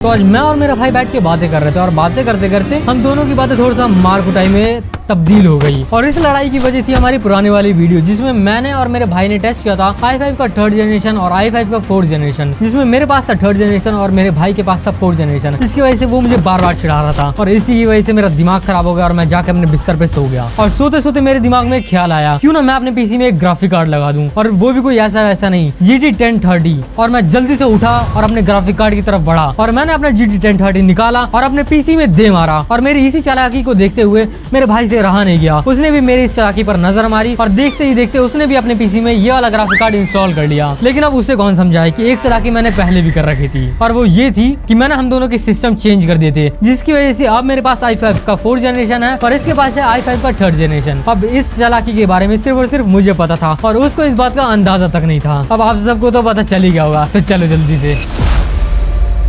तो आज मैं और मेरा भाई बैठ के बातें कर रहे थे और बातें करते करते हम दोनों की बातें थोड़ा सा मार कुटाई में तब्दील हो गई। और इस लड़ाई की वजह थी हमारी पुरानी वाली वीडियो जिसमें मैंने और मेरे भाई ने टेस्ट किया था i5 का 3rd जनरेशन और i5 का 4th जनरेशन, जिसमें मेरे पास था 3rd जनरेशन और मेरे भाई के पास था 4th जनरेशन। इसकी वजह से वो मुझे बार बार चिढ़ा रहा था और इसी की वजह से मेरा दिमाग खराब हो गया और मैं जाकर अपने बिस्तर पे सो गया। और सोते सोते मेरे दिमाग में ख्याल आया क्यों ना मैं अपने पीसी में एक ग्राफिक कार्ड लगा दूं, और वो भी कोई ऐसा वैसा नहीं, GT 1030। और मैं जल्दी से उठा और अपने ग्राफिक कार्ड की तरफ बढ़ा और मैंने अपना GT 1030 निकाला और अपने पीसी में दे मारा। और मेरी इसी चालाकी को देखते हुए मेरे भाई से रहा नहीं गया, उसने भी मेरी इस चालाकी पर नजर मारी और देखते ही देखते उसने भी अपने पीसी में ये वाला ग्राफिक कार्ड इंस्टॉल कर लिया। लेकिन अब उसे कौन समझाए कि एक चालाकी मैंने पहले भी कर रखी थी, और वो ये थी कि मैंने हम दोनों के सिस्टम चेंज कर दिए थे, जिसकी वजह से अब मेरे पास i5 का 4th जनरेशन है और इसके पास है i5 का 3rd जनरेशन। अब इस चालाकी के बारे में सिर्फ और सिर्फ मुझे पता था और उसको इस बात का अंदाजा तक नहीं था। अब आप सबको तो पता चल ही गया होगा, तो चलो जल्दी से।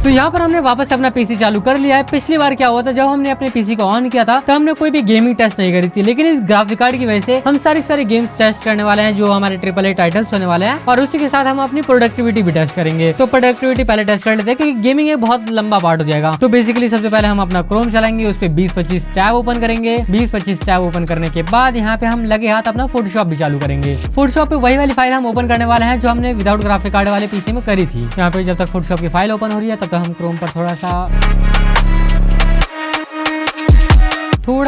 तो यहाँ पर हमने वापस से अपना पीसी चालू कर लिया है। पिछली बार क्या हुआ था, जब हमने अपने पीसी को ऑन किया था तो हमने कोई भी गेमिंग टेस्ट नहीं करी थी, लेकिन इस ग्राफिक कार्ड की वजह से हम सारे गेम्स टेस्ट करने वाले हैं जो हमारे AAA टाइटल्स होने वाले हैं, और उसी के साथ हम अपनी प्रोडक्टिविटी भी टेस्ट करेंगे। तो प्रोडक्टिविटी पहले टेस्ट कर लेते हैं कि गेमिंग एक बहुत लंबा पार्ट हो जाएगा। तो बेसिकली सबसे पहले हम अपना क्रोम चलाएंगे, उस पर 20-25 टैब ओपन करेंगे। 20-25 टैब ओपन करने के बाद यहाँ पे हम लगे हाथ अपना फोटोशॉप भी चालू करेंगे। फोटोशॉप पे वही वाली फाइल हम ओपन करने वाले हैं जो हमने विदाउट ग्राफिक कार्ड वाले पीसी में करी थी। यहाँ पे जब तक फोटोशॉप की फाइल ओपन हो रही है तब तक हम क्रोम पर थोड़ा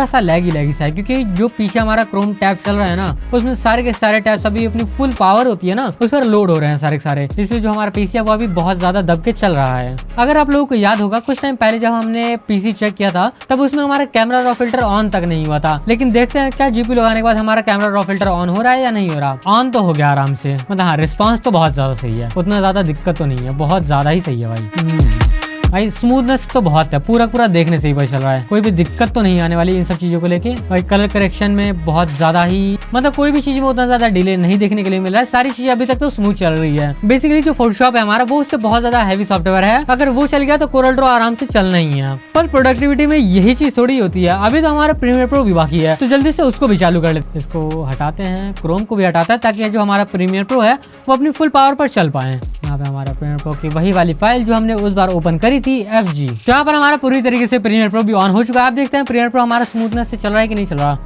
सा लैगी सा है, क्योंकि जो पीछे हमारा क्रोम टैब चल रहा है ना उसमें सारे के सारे टैब्स अभी अपनी फुल पावर होती है ना उस पर लोड हो रहे हैं सारे के सारे, इसलिए जो हमारा पीसी है वो अभी बहुत ज्यादा दब के चल रहा है। अगर आप लोगों को याद होगा कुछ टाइम पहले जब हमने पीसी चेक किया था तब उसमें हमारा कैमरा रॉ फिल्टर ऑन तक नहीं हुआ था, लेकिन देखते हैं क्या जीपी लगाने के बाद हमारा कैमरा रॉ फिल्टर ऑन हो रहा है या नहीं हो रहा। ऑन तो हो गया आराम से, मतलब हाँ रिस्पॉन्स तो बहुत ज्यादा सही है, उतना ज्यादा दिक्कत तो नहीं है, बहुत ज्यादा ही सही है भाई स्मूथनेस तो बहुत है, पूरा देखने से ही पता चल रहा है, कोई भी दिक्कत तो नहीं आने वाली इन सब चीजों को लेके। और कलर करेक्शन में बहुत ज्यादा ही, मतलब कोई भी चीज में उतना ज्यादा डिले नहीं देखने के लिए मिल रहा है, सारी चीजें अभी तक तो स्मूथ चल रही है। बेसिकली जो फोटोशॉप है हमारा वो उससे बहुत ज्यादा हैवी सॉफ्टवेयर है, अगर वो चल गया तो कोरल ड्रॉ आराम से चलना ही है। पर प्रोडक्टिविटी में यही चीज थोड़ी होती है, अभी तो हमारा प्रीमियर प्रो भी बाकी है, तो जल्दी से उसको भी चालू कर लेते। इसको हटाते हैं, क्रोम को भी हटाता है ताकि जो हमारा प्रीमियर प्रो है वो अपनी फुल पावर पर चल पाए। यहाँ पे हमारा प्रीमियर प्रो की वही वाली फाइल जो हमने उस बार ओपन करी थी FG, जहाँ पर हमारा पूरी तरीके से प्रीमियर प्रो भी ऑन हो चुका है। आप देखते हैं प्रीमियर प्रो हमारा स्मूथनेस से चल रहा है कि नहीं चल रहा।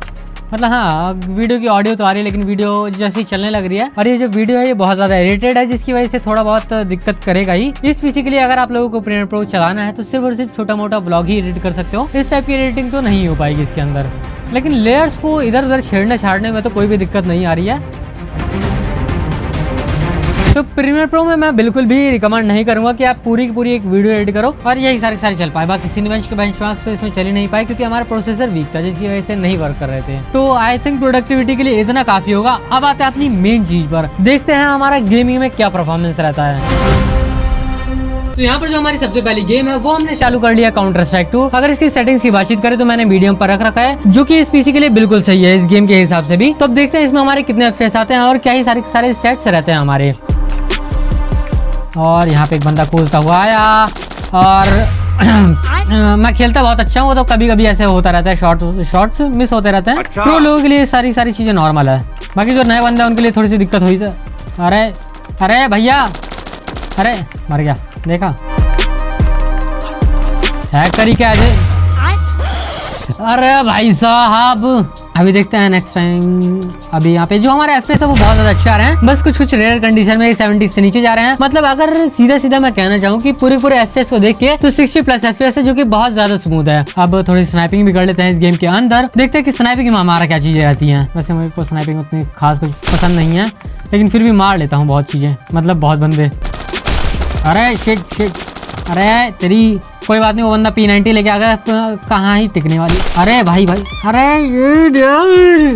मतलब हाँ वीडियो की ऑडियो तो आ रही है लेकिन वीडियो जैसे चलने लग रही है, और ये जो वीडियो है ये बहुत ज्यादा एडिटेड है जिसकी वजह से थोड़ा बहुत दिक्कत करेगा ही। इस पीसी के लिए अगर आप लोगों को प्रीमियर प्रो चलाना है तो सिर्फ और सिर्फ छोटा मोटा ब्लॉग ही एडिट कर सकते हो, इस टाइप की एडिटिंग तो नहीं हो पाएगी इसके अंदर। लेकिन लेयर्स को इधर उधर छेड़ने छाड़ने में तो कोई भी दिक्कत नहीं आ रही है। तो प्रीमियर प्रो में मैं बिल्कुल भी रिकमेंड नहीं करूंगा कि आप पूरी की पूरी एक वीडियो एडिट करो और यही सारे चल पाए। बाकी सिनेबेंच के बेंचमार्क्स तो इसमें चल ही नहीं पाए क्योंकि हमारा प्रोसेसर वीक था जिसकी वजह से नहीं वर्क कर रहे थे। तो आई थिंक प्रोडक्टिविटी के लिए इतना काफी होगा। अब आते हैं अपनी मेन चीज पर, देखते हैं हमारा गेमिंग में क्या परफॉर्मेंस रहता है। तो यहाँ पर जो हमारी सबसे पहली गेम है वो हमने चालू कर लिया काउंटर स्ट्राइक 2। अगर इसकी सेटिंग्स की बातचीत करें तो मैंने मीडियम पर रख रखा है, जो कि इस पीसी के लिए बिल्कुल सही है इस गेम के हिसाब से भी। तो अब देखते हैं इसमें हमारे कितने FPS आते हैं और क्या ही सारे स्टैट्स रहते हैं हमारे। और यहाँ पे एक बंदा कूदता हुआ आया और मैं खेलता बहुत अच्छा हूँ, तो कभी कभी ऐसे होता रहता है, शॉट्स मिस होते रहते हैं। प्रो लोगों के लिए सारी चीजें नॉर्मल है, बाकी जो नए बंदे हैं उनके लिए थोड़ी सी दिक्कत हुई। अरे भैया, अरे मर गया, देखा हैक करी क्या है। अरे भाई साहब अभी देखते हैं नेक्स्ट टाइम। अभी यहाँ पे जो हमारे FPS है वो बहुत ज्यादा अच्छे आ रहे हैं, बस कुछ रेयर कंडीशन में 70 से नीचे जा रहे हैं। मतलब अगर सीधा मैं कहना चाहूँ कि पूरे FPS को देख के तो 60+ FPS है, जो कि बहुत ज्यादा स्मूथ है। अब थोड़ी स्नाइपिंग भी कर लेते हैं इस गेम के अंदर, देखते हैं कि स्नाइपिंग में हमारा क्या चीजें रहती हैं। वैसे मेरे को स्नाइपिंग उतनी खास कुछ पसंद नहीं है, लेकिन फिर भी मार लेता हूँ बहुत चीजें, मतलब बहुत बंदे। अरे शिट, अरे तेरी कोई बात नहीं, वो बंदा P90 लेके आ गया, कहाँ ही टिकने वाली। अरे भाई अरे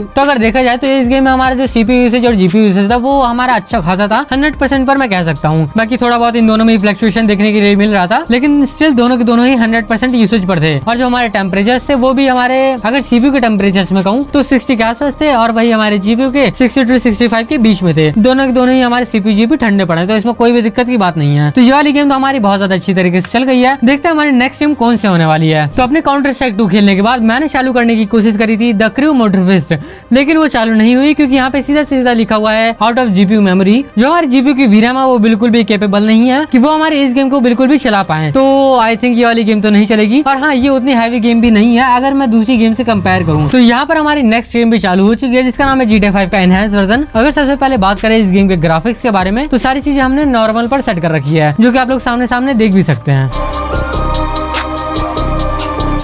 तो अगर देखा जाए तो इस गेम में हमारा जो CPU यूसेज और GPU यूसेज था वो हमारा अच्छा खासा था, 100% पर मैं कह सकता हूँ। बाकी थोड़ा बहुत इन दोनों में फ्लक्चुएशन देखने के लिए मिल रहा था, लेकिन स्टिल दोनों के दोनों ही 100% यूसेज पर थे। और जो हमारे टेम्परेचर्स थे वो भी हमारे, अगर CPU के टेम्परेचर्स में कहूँ तो 60 के आसपास थे, और वही हमारे GPU के 60 to 65 के बीच में थे। दोनों के दोनों ही हमारे CPU GPU ठंडे पड़े, तो इसमें कोई भी दिक्कत की बात नहीं है। तो ये वाली गेम तो हमारी बहुत ज्यादा अच्छी तरीके से चल गई है। देखते हैं हमारी नेक्स्ट गेम कौन सी होने वाली है। तो अपने काउंटर स्ट्राइक 2 खेलने के बाद मैंने चालू करने की कोशिश करी थी द क्रू मोटरफिस्ट, लेकिन वो चालू नहीं हुई क्योंकि यहाँ पे सीधा सीधा लिखा हुआ है आउट ऑफ जीपीयू मेमोरी। जो हमारी जीपीयू की वीरम है वो बिल्कुल भी कैपेबल नहीं है कि वो हमारे इस गेम को बिल्कुल भी चला पाए। तो आई थिंक ये वाली गेम तो नहीं चलेगी। और हाँ, ये उतनी हैवी गेम भी नहीं है अगर मैं दूसरी गेम से कंपेयर करूँ। तो यहाँ पर हमारी नेक्स्ट गेम भी चालू हो चुकी है जिसका नाम है GTA 5 का एनहांस वर्जन। अगर सबसे पहले बात करें इस गेम के ग्राफिक्स के बारे में तो सारी चीजें हमने नॉर्मल पर सेट कर रखी है, जो कि आप लोग सामने सामने देख भी सकते हैं।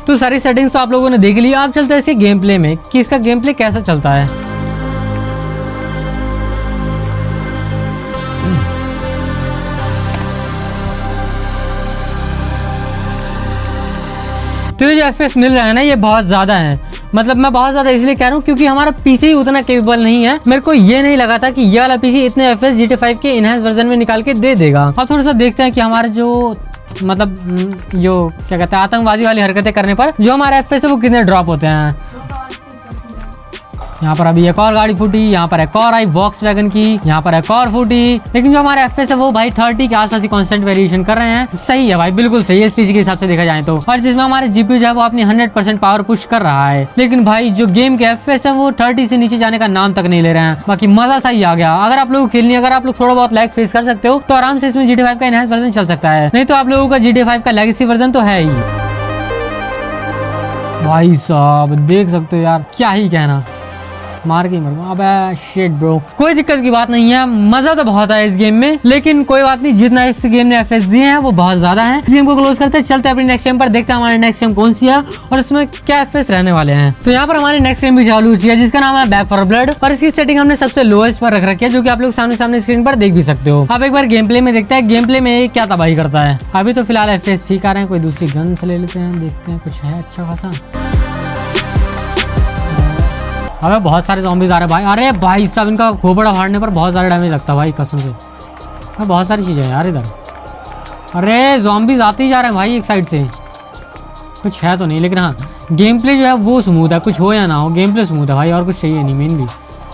तो सारी सेटिंग्स तो आप लोगों ने देख ली। आप चलते हैं इसके गेम प्ले में कि इसका गेम प्ले कैसा चलता है। तो ये जो FPS मिल रहा है ना, ये बहुत ज्यादा है। मतलब मैं बहुत ज्यादा इसलिए कह रहा हूँ क्योंकि हमारा पीसी ही उतना कैपेबल नहीं है। मेरे को ये नहीं लगा था कि ये वाला पीसी इतने FPS GTA 5 के इनहैंस वर्जन में निकाल के दे देगा। अब थोड़ा सा देखते हैं कि हमारे जो मतलब जो क्या कहते हैं आतंकवादी वाली हरकतें करने पर जो हमारे FPS है वो कितने ड्रॉप होते हैं। यहाँ पर अभी एक और गाड़ी फूटी, यहाँ पर एक और आई वॉक्सवैगन की, यहाँ पर एक और फूटी, लेकिन जो हमारे FPS है वो भाई 30 के आसपास ही कांस्टेंट वेरिएशन कर रहे हैं। सही है भाई, बिल्कुल सही है इस पीसी के हिसाब से देखा जाए तो। और जिसमें हमारे जीपीयू जो है वो अपनी 100% पावर पुश कर रहा है, लेकिन भाई जो गेम के FPS है वो 30 से नीचे जाने का नाम तक नहीं ले रहे हैं। बाकी मजा सही आ गया। अगर आप लोग खेलनी, अगर आप लोग थोड़ा बहुत लैग फेस कर सकते हो तो आराम से इसमें GTA 5 का एनहांस वर्जन चल सकता है। नहीं तो आप लोगों का GTA 5 का लेगेसी वर्जन तो है ही। भाई साहब देख सकते हो यार, क्या ही कहना, मार के मरूंगा। अबे शिट ब्रो, कोई दिक्कत की बात नहीं है, मजा तो बहुत है इस गेम में, लेकिन कोई बात नहीं, जितना इस गेम ने FPS दिए हैं वो बहुत ज्यादा है। इस गेम को क्लोज करते हैं, चलते हैं अपनी नेक्स्ट गेम पर, देखते हैं हमारी नेक्स्ट गेम कौन सी है और उसमें क्या FPS रहने वाले हैं। तो यहाँ पर हमारी नेक्स्ट गेम भी चालू हुई है जिसका नाम है बैक फॉर ब्लड, और इसकी सेटिंग हमने सबसे लोएस्ट पर रख रखी है, जो कि आप लोग सामने सामने स्क्रीन पर देख भी सकते हो। अब एक बार गेम प्ले में देखते हैं गेम प्ले में क्या तबाही करता है। अभी तो फिलहाल FPS ठीक आ रहे हैं, कोई दूसरी गन से ले लेते हैं, देखते हैं कुछ है अच्छा खासा। अबे बहुत सारे ज़ॉम्बीज़ आ रहे हैं भाई। अरे भाई साहब, इनका खोपड़ा फाड़ने पर बहुत सारा डैमेज लगता है भाई कसम से। बहुत सारी चीज़ें हैं यार इधर। अरे ज़ॉम्बीज़ आते ही जा रहे हैं भाई एक साइड से। कुछ है तो नहीं, लेकिन हाँ गेम प्ले जो है वो स्मूथ है, कुछ हो या ना हो गेम प्ले स्मूथ है भाई, और कुछ चाहिए नहीं मेनली।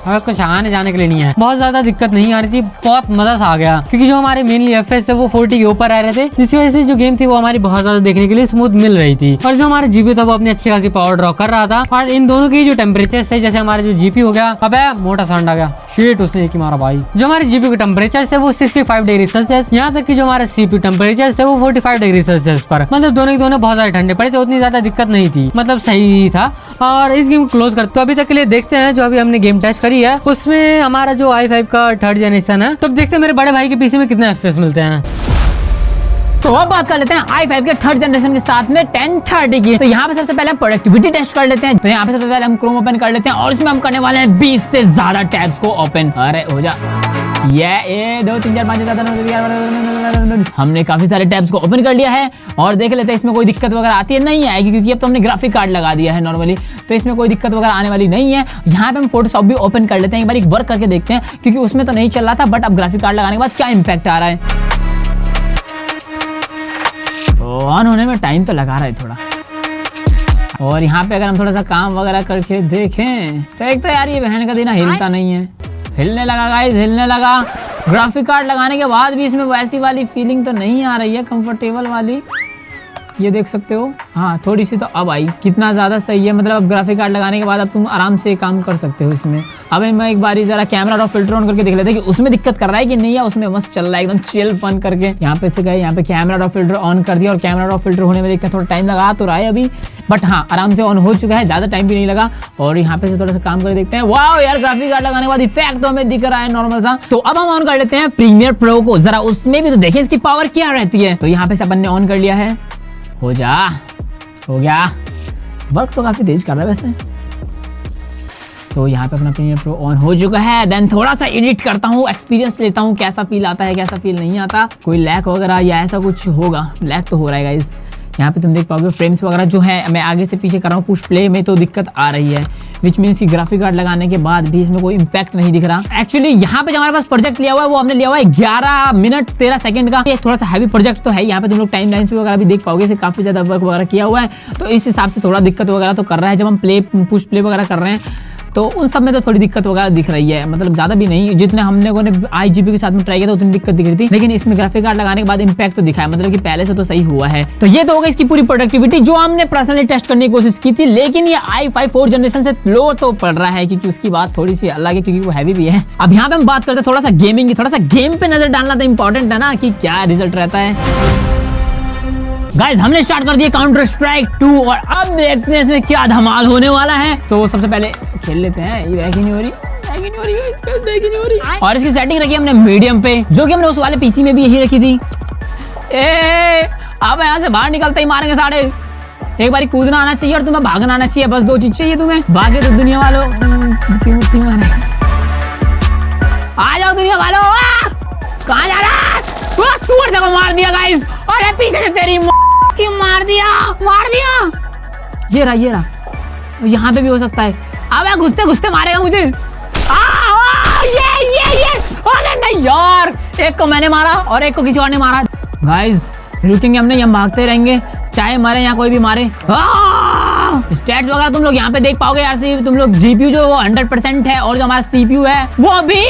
अगर कुछ आने जाने के लिए नहीं है, बहुत ज्यादा दिक्कत नहीं आ रही थी, बहुत मजा सा आ गया क्योंकि जो हमारे मेनली FPS है वो 40 के ऊपर आ रहे थे, जिसकी वजह से जो गेम थी वो हमारी बहुत ज्यादा देखने के लिए स्मूथ मिल रही थी। और जो हमारा जीपी था वो अपनी अच्छी खासी पावर ड्रॉ कर रहा था। और इन दोनों के जो टेम्परेचर थे, जैसे हमारा जो जीपी हो गया, अबे मोटा साउंड आ गया, शीट उसने एक ही मारा भाई। जो हमारे जीपी के टेम्परेचर थे वो 65 डिग्री सेल्सियस, यहाँ तक कि जो हमारे सीपीयू टेम्परेचर थे वो 45 डिग्री सेल्सियस पर, मतलब दोनों के दोनों बहुत ज्यादा ठंडे पड़े थे, उतनी ज्यादा दिक्कत नहीं थी, मतलब सही था। और इस गेम को क्लोज कर, तो अभी तक के लिए देखते हैं जो अभी हमने गेम टेस्ट करी है उसमें हमारा जो i5 का 3rd जनरेशन है। तो देखते हैं मेरे बड़े भाई के पीसी में कितने FPS मिलते हैं। तो अब बात कर लेते हैं i5 के 3rd जनरेशन के साथ में 1030 की। तो यहाँ पे सबसे पहले हम प्रोडक्टिविटी टेस्ट कर लेते हैं। तो यहाँ पे सबसे पहले हम क्रोम ओपन कर लेते हैं और इसमें हम करने वाले हैं 20 से ज्यादा टैब्स को ओपन। अरे हो जा, ये 2 3 4 5 6 7 8 9 10 हमने काफी सारे टैब्स को ओपन कर लिया है और देख लेते हैं इसमें कोई दिक्कत वगैरह आती है, नहीं आएगी क्योंकि अब तो हमने ग्राफिक कार्ड लगा दिया है नॉर्मली, तो इसमें कोई दिक्कत वगैरह आने वाली नहीं है। यहाँ पे हम फोटोशॉप भी ओपन कर लेते हैं, एक बार वर्क करके देखते हैं क्योंकि उसमें तो नहीं चल रहा था, बट अब ग्राफिक कार्ड लगाने के बाद क्या इम्पैक्ट आ रहा है। ऑन होने में टाइम तो लगा रहा है थोड़ा। और यहाँ पे अगर हम थोड़ा सा काम वगैरह करके देखें तो एक तो यार ये बहन का दिन हिलता नहीं है, हिलने लगा गाइस, हिलने लगा। ग्राफिक कार्ड लगाने के बाद भी इसमें वैसी वाली फीलिंग तो नहीं आ रही है, कंफर्टेबल वाली, ये देख सकते हो। हाँ थोड़ी सी तो अब आई, कितना ज़्यादा सही है, मतलब अब ग्राफिक कार्ड लगाने के बाद अब तुम आराम से काम कर सकते हो इसमें। अब मैं एक बारी ज़रा कैमरा रॉ फिल्टर ऑन करके देख लेते हैं कि उसमें दिक्कत कर रहा है कि नहीं है, उसमें मस्त चल रहा है एकदम चिल फन करके। यहाँ पे से गए, यहाँ पे कैमरा रॉ फिल्टर ऑन कर दिया और कैमरा रॉ फिल्टर होने में देखते हैं थोड़ा टाइम लगा तो रहा है अभी, बट हाँ आराम से ऑन हो चुका है, ज़्यादा टाइम भी नहीं लगा। और यहाँ पे से थोड़ा सा काम कर देखते हैं। वाह यार, ग्राफिक कार्ड लगाने के बाद इफेक्ट तो हमें दिख रहा है नॉर्मल सा। तो अब हम ऑन कर लेते हैं प्रीमियर प्रो को, जरा उसमें भी तो देखें इसकी पावर क्या रहती है। तो यहाँ पे से अपन ने ऑन कर लिया है, हो जा, हो गया। वर्क तो काफी तेज कर रहा है वैसे। तो यहाँ पे अपना प्रीमियर प्रो ऑन हो चुका है। देन थोड़ा सा एडिट करता हूँ, एक्सपीरियंस लेता हूँ, कैसा फील आता है कैसा फील नहीं आता, कोई लैग वगैरह या ऐसा कुछ होगा। लैग तो हो रहा है गाइस, यहाँ पे तुम देख पाओगे फ्रेम्स वगैरह जो है, मैं आगे से पीछे कर रहा हूँ पुश प्ले में तो दिक्कत आ रही है, विच मीन्स की ग्राफिक कार्ड लगाने के बाद भी इसमें कोई इम्पैक्ट नहीं दिख रहा। एक्चुअली यहाँ पे जो हमारे पास प्रोजेक्ट लिया हुआ है वो हमने लिया हुआ है 11 मिनट 13 सेकंड का। ये थोड़ा सा हैवी प्रोजेक्ट तो है, यहाँ पे तुम लोग टाइम लाइन्स वगैरह भी देख पाओगे, इसे काफी ज्यादा वर्क वगैरह किया हुआ है, तो इस हिसाब से थोड़ा दिक्कत वगैरह तो कर रहा है जब हम पुश प्ले वगैरह कर रहे हैं। तो उन सब में तो थोड़ी दिक्कत वगैरह दिख रही है, मतलब ज्यादा भी नहीं, जितने हमने को iGPU के साथ में ट्राई किया था उतनी दिक्कत दिख रही थी, लेकिन इसमें ग्राफिक कार्ड लगाने के बाद इम्पैक्ट तो दिखा है, मतलब कि पहले से तो सही हुआ है। तो ये तो होगा इसकी पूरी प्रोडक्टिविटी जो हमने पर्सनली टेस्ट करने की कोशिश की थी, लेकिन ये i5 4th जनरेशन से लो तो पड़ रहा है क्योंकि उसकी बात थोड़ी सी अलग है, क्योंकि वो हैवी भी है। अब यहाँ पे हम बात करते हैं थोड़ा सा गेमिंग की, थोड़ा सा गेम पे नजर डालना तो इंपॉर्टेंट है ना कि क्या रिजल्ट रहता है। गाइस हमने स्टार्ट कर दिया काउंटर स्ट्राइक 2 और अब देखते हैं इसमें क्या धमाल होने वाला है। तो सबसे पहले खेल लेते हैं, ये बैक ही नहीं हो रही, बैक ही नहीं हो रही, इसका बैक ही नहीं हो रही। और इसकी सेटिंग रखी हमने मीडियम पे, जो कि हमने उस वाले पीसी में भी यही रखी थी। अब यहाँ से बाहर निकलते ही मारेंगे साढ़े, एक बारी कूदना आना चाहिए और तुम्हें भागना आना चाहिए, बस 2 चीज चाहिए तुम्हें। भागे तो दुनिया वालों आ जाओ, दुनिया वालों कहाँ जा रहा है? सूअर से को मार दिया गाइस, अरे पीछे से तेरी की मार दिया। ये रहा यहाँ पे भी हो सकता है। अब घुसते घुसते मारेगा मुझे। ये अरे नहीं यार, एक को मैंने मारा और एक को किसी और ने मारा। गाइस रुकेंगे हमने, यहाँ भागते रहेंगे चाहे मरे या कोई भी मारे। स्टैट्स वगैरह तुम लोग यहाँ पे देख पाओगे यार, सिर्फ तुम लोग जीपीयू जो वो 100% है और जो हमारा सीपीयू है वो भी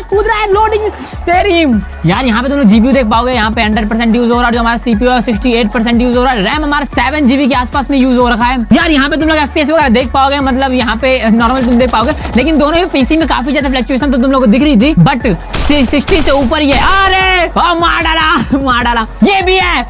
कूद रहा है, लोडिंग तेरी यार। यहाँ पे तुम लोग जीपीयू देख पाओगे, यहाँ पे 100% यूज हो रहा है, जो हमारा सीपीयू है 68% यूज हो रहा है, रैम हमारा 7 GB के आसपास में यूज हो रखा है यार। यहाँ पे तुम लोग FPS वगैरह देख पाओगे, मतलब यहाँ पे नॉर्मल तुम देख पाओगे, लेकिन दोनों ही पीसी में काफी ज्यादा फ्लक्चुएशन तो तुम लोग को दिख रही थी, बट 360 से ऊपर ही है। अरे मार डाला ये भी है।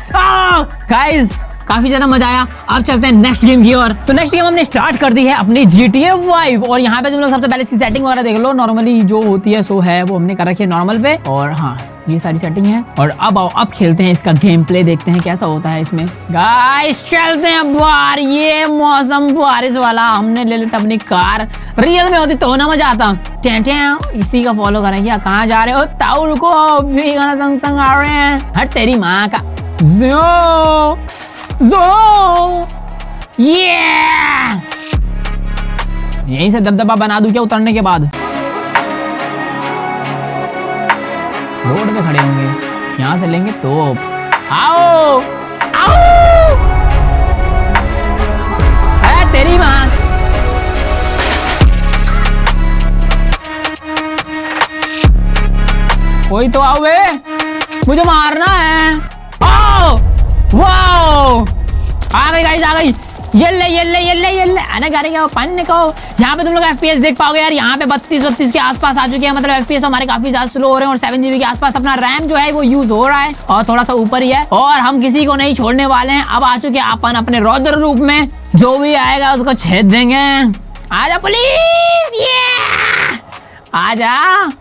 गाइस काफी ज्यादा मजा आया। अब चलते हैं नेक्स्ट गेम की ओर। तो नेक्स्ट गेम हमने स्टार्ट कर दी है अपनी GTA 5 और यहाँ पे तुम लोग सबसे पहले इसकी सेटिंग वगैरह देख लो, नॉर्मली जो होती है सो है वो हमने कर रखी है नॉर्मल पे, और हाँ ये सारी सेटिंग है। और अब आओ अब खेलते हैं इसका गेम प्ले, देखते हैं कैसा होता है इसमें। गाइस चलते हैं बाहर, ये मौसम बारिश वाला, हमने ले लेता अपनी कार, रियल में होती तो ना मजा आता। इसी का फॉलो करेंगे। कहाँ जा रहे हो ताऊ, रुको भी गाना संग आ रहे हैं। हट तेरी माँ का यहीं से दबदबा बना दूं क्या उतरने के बाद? रोड पे खड़े होंगे, यहाँ से लेंगे टॉप। आओ है तेरी माँ। कोई तो आओ बे, मुझे मारना है। आओ वाओ, आ गई गाइस, आ गई। ये ले आने गाड़ी का पानी को। यहाँ पे तुम लोग FPS देख पाओगे यार, यहाँ पे 32 के आसपास आ चुके हैं, मतलब FPS हमारे काफी ज्यादा स्लो हो रहे हैं और 7 GB के आसपास अपना रैम जो है वो यूज हो रहा है और थोड़ा सा ऊपर ही है, और हम किसी को नहीं छोड़ने वाले हैं। अब आ चुके हैं अपन अपने रौद्र रूप में, जो भी आएगा उसको छेद देंगे। आजा पुलिस, ये आजा।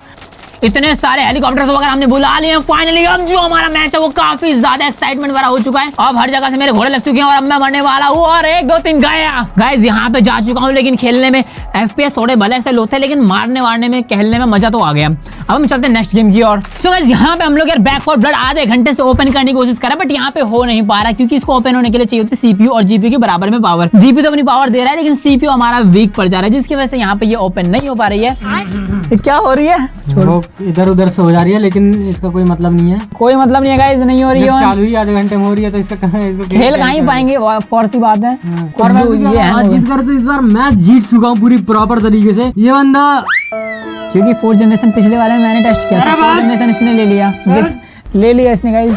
इतने सारे हेलीकॉप्टर्स वगैरह हमने बुला लिए हैं फाइनली। अब जो हमारा मैच है वो काफी ज्यादा एक्साइटमेंट वाला हो चुका है, अब हर जगह से मेरे घोड़े लग चुके हैं और अब मैं मरने वाला हूँ। और 1 2 3 गया। गाइस यहाँ पे जा चुका हूँ, लेकिन खेलने में FPS थोड़े भले से लो थे, लेकिन मारने वारने में खेलने में मजा तो आ गया। अब हम चलते हैं नेक्स्ट गेम की ओर। सो गाइस यहाँ पे हम लोग यार बैक फॉर ब्लड आधे घंटे से ओपन करने की कोशिश कर रहे हैं, बट यहाँ पे हो नहीं पा रहा क्योंकि इसको ओपन होने के लिए चाहिए होती है CPU और GPU के बराबर में पावर। GPU तो अपनी पावर दे रहा है, लेकिन CPU हमारा वीक पड़ जा रहा है, जिसकी वजह से यहाँ पे ये ओपन नहीं हो पा रही है। क्या हो रही है? इधर उधर से हो जा रही है, लेकिन इसका कोई मतलब नहीं है। कोई मतलब नहीं है गाइस, नहीं हो रही है, चालू ही आधे घंटे में हो रही है, तो इसका खेल कहाँ ही पाएंगे, फौर सी बात है। और आज जीत कर तो इस बार मैच जीत चुका हूँ पूरी प्रॉपर तरीके से। ये बंदा क्योंकि 4th जनरेशन पिछले वाले में मैंने टेस्ट किया था, 4th जनरेशन इसने ले लिया इसने गाइस।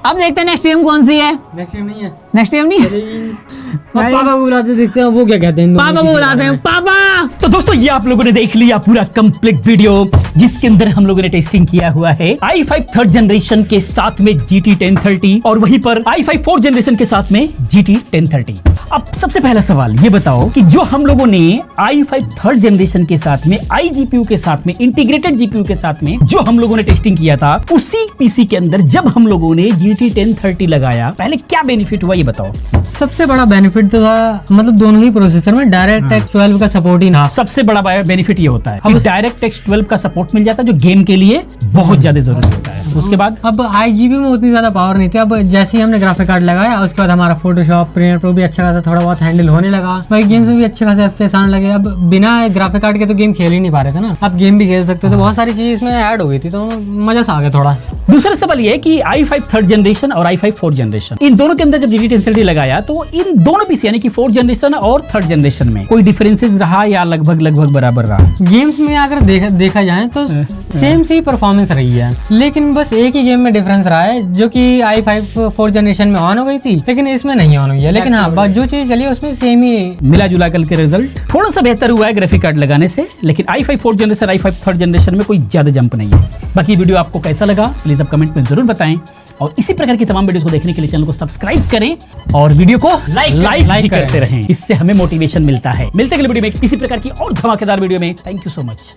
अब देखते हैं नेक्स्ट गेम कौन सी है। नेक्स्ट गेम नहीं है, नेक्स्ट गेम नहीं है। पापा को बुलाते देखते हैं वो क्या कहते हैं। पापा को बुलाते हैं, पापा। तो दोस्तों ये आप लोगों ने देख लिया पूरा कंप्लीट वीडियो, जिसके अंदर हम लोगों ने टेस्टिंग किया हुआ है i5 3rd जनरेशन के साथ में GT 1030 और वहीं पर i5 4th जनरेशन के साथ में GT 1030। अब सबसे पहला सवाल ये बताओ कि जो हम लोगों ने i5 3rd जनरेशन के साथ में iGPU के साथ में इंटीग्रेटेड GPU के साथ में जो हम लोगों ने टेस्टिंग किया था, उसी पीसी के अंदर जब हम लोगों ने GT 1030 लगाया, पहले क्या बेनिफिट हुआ ये बताओ। सबसे बड़ा बेनिफिट तो था, मतलब दोनों ही प्रोसेसर में DirectX 12 का सपोर्ट ही ना। सबसे बड़ा बेनिफिट ये होता है कि DirectX 12 का सपोर्ट मिल जाता है, जो गेम के लिए बहुत ज्यादा जरूरी होता है। उसके बाद अब iGPU में उतनी ज्यादा पावर नहीं थी। अब जैसे ही हमने ग्राफिक कार्ड लगाया, उसके बाद हमारा फोटोशॉप प्रीमियर प्रो भी अच्छा खासा थोड़ा बहुत हैंडल होने लगा, भाई गेम्स में भी अच्छे खासे FPS आने लगे। अब बिना ग्राफिक कार्ड के तो गेम खेल ही नहीं पा रहे थे ना, अब गेम भी खेल सकते थे, बहुत सारी चीज इसमें ऐड हो गई थी, तो मजा सा आ गया थोड़ा। दूसरा सवाल ये है कि i5 3rd जनरेशन और i5 4th जनरेशन, इन दोनों के अंदर जब GT 1030 लगाया किया तो इन दोनों पीसी यानी कि 4th जनरेशन और 3rd जनरेशन में कोई डिफरेंसेस रहा या लगभग बराबर रहा? गेम्स में अगर देखा जाए तो सेम सी परफॉर्मेंस रही है, लेकिन बस एक ही गेम में डिफरेंस रहा है जो कि i5 4th जनरेशन में ऑन हो गई थी, लेकिन इसमें नहीं ऑन हुई है। लेकिन हाँ, जो चीज चली उसमें सेम ही मिला जुला कल के रिजल्ट थोड़ा सा बेहतर हुआ है ग्राफिक कार्ड लगाने से, लेकिन i5 4th generation i5 3rd generation में कोई ज्यादा जंप नहीं है। बाकी वीडियो आपको कैसा लगा प्लीज आप कमेंट में जरूर बताएं, और इसी प्रकार की तमाम वीडियोस को देखने के लिए चैनल को सब्सक्राइब करें और वीडियो को लाइक करते रहें। इससे हमें मोटिवेशन मिलता है। मिलते हैं अगले वीडियो में इसी प्रकार की और धमाकेदार वीडियो में। Thank you so much.